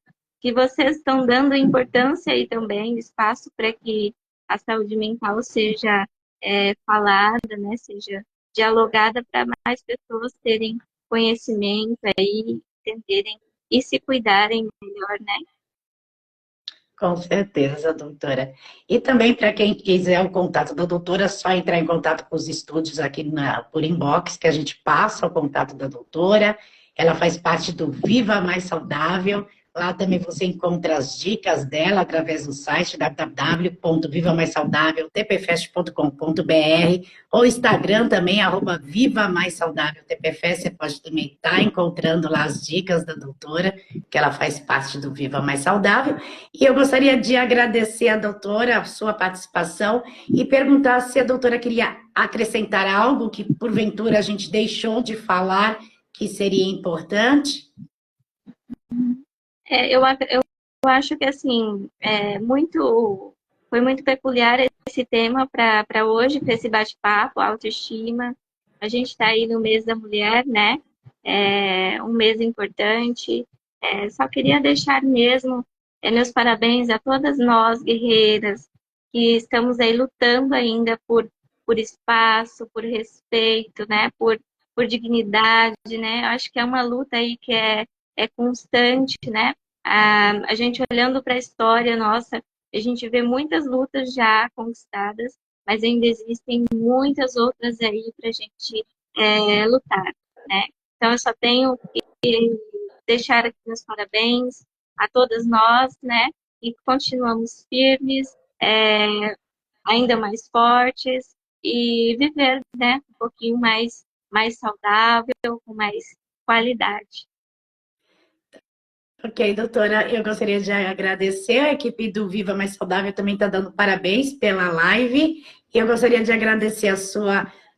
que vocês estão dando importância e também espaço para que a saúde mental seja falada, né, seja dialogada para mais pessoas terem conhecimento aí, entenderem e se cuidarem melhor, né? Com certeza, doutora. E também para quem quiser o contato da doutora, é só entrar em contato com os estúdios aqui por inbox, que a gente passa o contato da doutora. Ela faz parte do Viva Mais Saudável. Lá também você encontra as dicas dela através do site www.vivamaissaudaveltpfest.com.br ou Instagram também, @Viva Mais Saudável TPFest. Você pode também estar encontrando lá as dicas da doutora, que ela faz parte do Viva Mais Saudável. E eu gostaria de agradecer à doutora a sua participação e perguntar se a doutora queria acrescentar algo que, porventura, a gente deixou de falar que seria importante. Eu acho que, assim, foi muito peculiar esse tema para hoje, para esse bate-papo, autoestima. A gente está aí no mês da mulher, né? Um mês importante. Só queria deixar mesmo meus parabéns a todas nós, guerreiras, que estamos aí lutando ainda por espaço, por respeito, né? Por dignidade, né? Eu acho que é uma luta aí que é constante, né? A gente olhando para a história nossa, a gente vê muitas lutas já conquistadas, mas ainda existem muitas outras aí para a gente lutar, né? Então, eu só tenho que deixar aqui meus parabéns a todas nós, né? E continuamos firmes, ainda mais fortes e viver, né? Um pouquinho mais saudável, com mais qualidade. Ok, doutora, eu gostaria de agradecer. A equipe do Viva Mais Saudável também está dando parabéns pela live. E eu gostaria de agradecer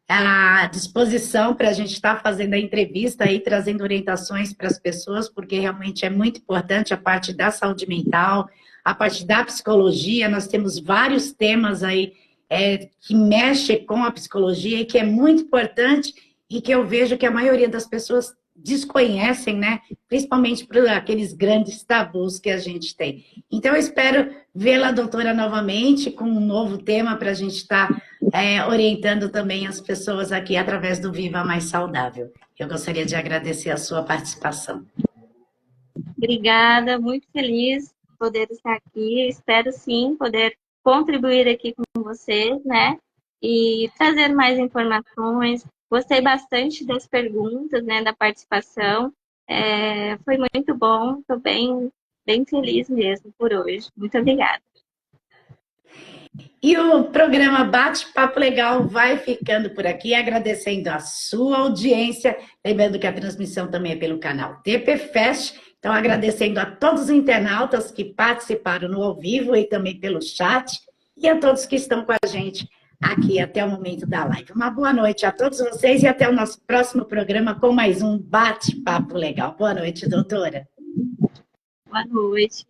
a disposição para a gente estar fazendo a entrevista e trazendo orientações para as pessoas, porque realmente é muito importante a parte da saúde mental, a parte da psicologia. Nós temos vários temas aí que mexem com a psicologia e que é muito importante e que eu vejo que a maioria das pessoas desconhecem, né? Principalmente por aqueles grandes tabus que a gente tem. Então, eu espero vê-la, doutora, novamente, com um novo tema para a gente estar orientando também as pessoas aqui através do Viva Mais Saudável. Eu gostaria de agradecer a sua participação. Obrigada, muito feliz de poder estar aqui. Espero sim poder contribuir aqui com vocês, né? E trazer mais informações. Gostei bastante das perguntas, né? Da participação. Foi muito bom. Estou bem feliz mesmo por hoje. Muito obrigada. E o programa Bate-Papo Legal vai ficando por aqui, agradecendo a sua audiência. Lembrando que a transmissão também é pelo canal TP Fest. Então, agradecendo a todos os internautas que participaram no ao vivo e também pelo chat. E a todos que estão com a gente aqui até o momento da live. Uma boa noite a todos vocês e até o nosso próximo programa com mais um Bate-Papo Legal. Boa noite, doutora. Boa noite.